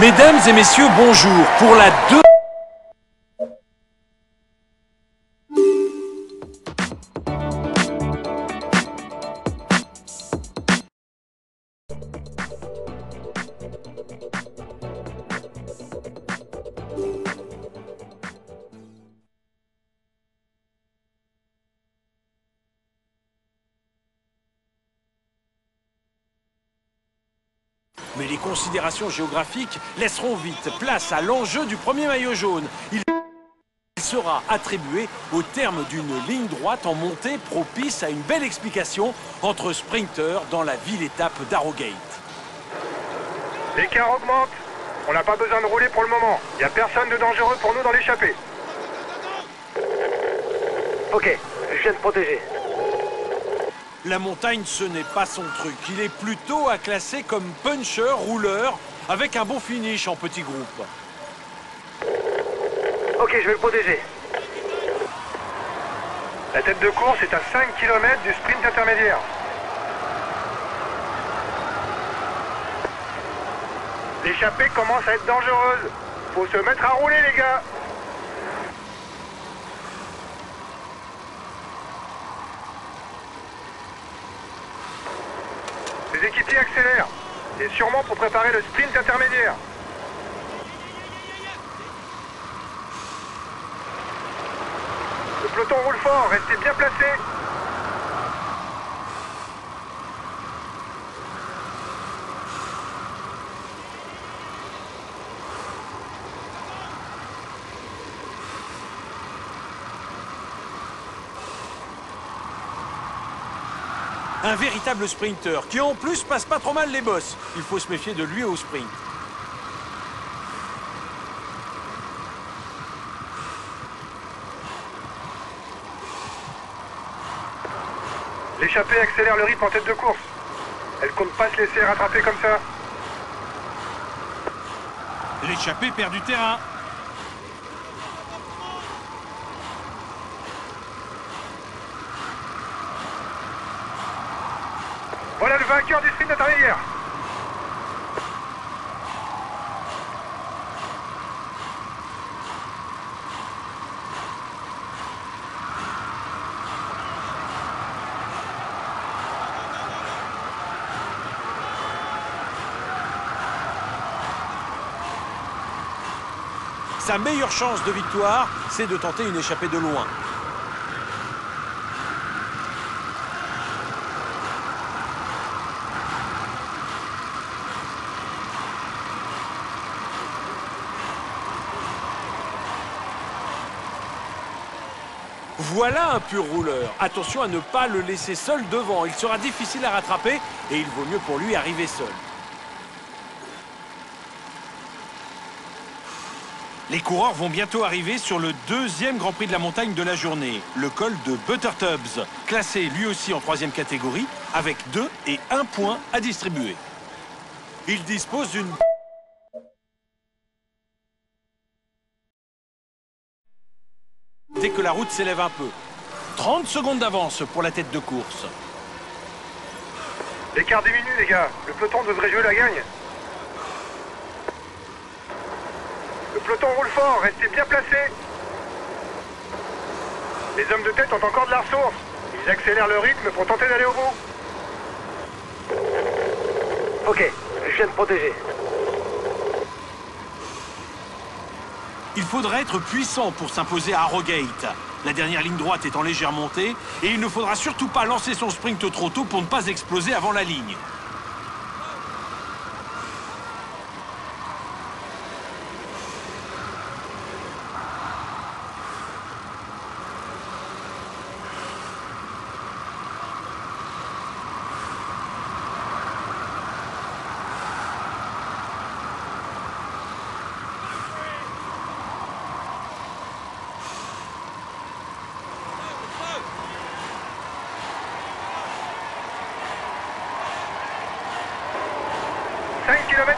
Mesdames et messieurs, bonjour. Pour la deux... Mais les considérations géographiques laisseront vite place à l'enjeu du premier maillot jaune. Il sera attribué au terme d'une ligne droite en montée propice à une belle explication entre sprinteurs dans la ville-étape d'Arrogate. L'écart augmente. On n'a pas besoin de rouler pour le moment. Il n'y a personne de dangereux pour nous dans l'échappée. Ok, je viens de protéger. La montagne, ce n'est pas son truc. Il est plutôt à classer comme puncher, rouleur, avec un bon finish en petit groupe. Ok, je vais le protéger. La tête de course est à 5 km du sprint intermédiaire. L'échappée commence à être dangereuse. Faut se mettre à rouler, les gars. Les équipiers accélèrent. C'est sûrement pour préparer le sprint intermédiaire. Le peloton roule fort, restez bien placés. Un véritable sprinter qui en plus passe pas trop mal les bosses. Il faut se méfier de lui au sprint. L'échappée accélère le rythme en tête de course. Elle compte pas se laisser rattraper comme ça. L'échappée perd du terrain. Voilà le vainqueur du sprint intermédiaire. Sa meilleure chance de victoire, c'est de tenter une échappée de loin. Voilà un pur rouleur. Attention à ne pas le laisser seul devant. Il sera difficile à rattraper et il vaut mieux pour lui arriver seul. Les coureurs vont bientôt arriver sur le deuxième Grand Prix de la montagne de la journée, le col de Buttertubs, classé lui aussi en troisième catégorie, avec 2 et 1 point à distribuer. Il dispose d'une... dès que la route s'élève un peu. 30 secondes d'avance pour la tête de course. L'écart diminue, les gars. Le peloton devrait jouer la gagne. Le peloton roule fort, restez bien placés. Les hommes de tête ont encore de la ressource. Ils accélèrent le rythme pour tenter d'aller au bout. Ok, je viens de protéger. Il faudra être puissant pour s'imposer à Arrogate. La dernière ligne droite est en légère montée et il ne faudra surtout pas lancer son sprint trop tôt pour ne pas exploser avant la ligne.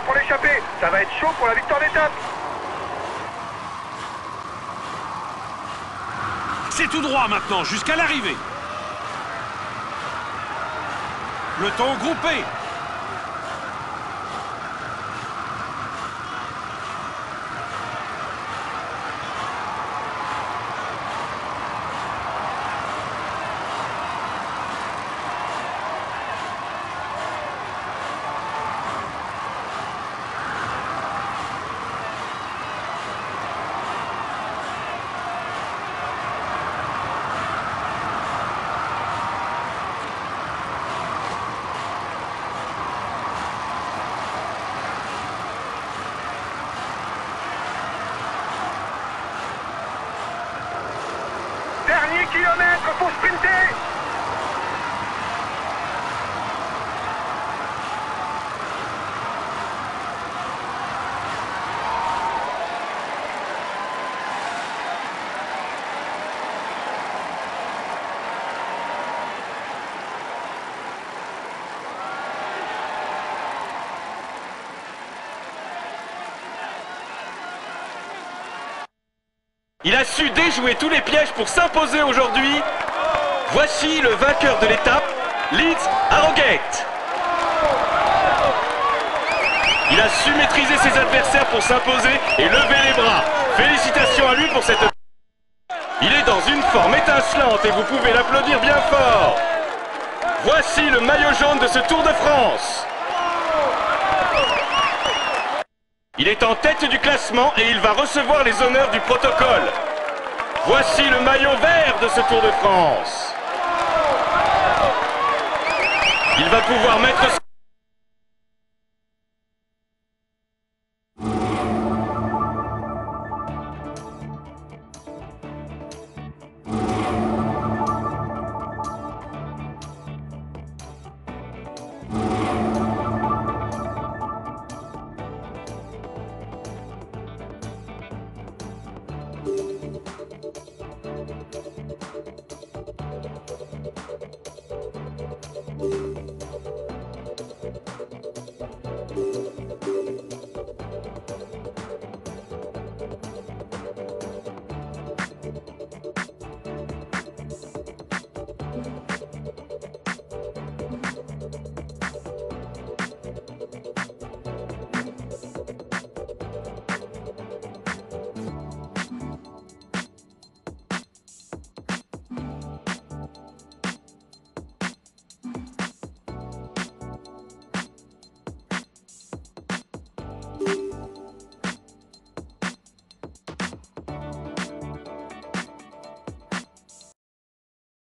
Pour l'échapper, ça va être chaud pour la victoire d'étape. C'est tout droit maintenant, jusqu'à l'arrivée. Peloton groupé. Dernier kilomètre, faut sprinter. Il a su déjouer tous les pièges pour s'imposer aujourd'hui. Voici le vainqueur de l'étape, Leeds Harrogate. Il a su maîtriser ses adversaires pour s'imposer et lever les bras. Félicitations à lui pour cette... Il est dans une forme étincelante et vous pouvez l'applaudir bien fort. Voici le maillot jaune de ce Tour de France. Il est en tête du classement et il va recevoir les honneurs du protocole. Voici le maillot vert de ce Tour de France. Il va pouvoir mettre...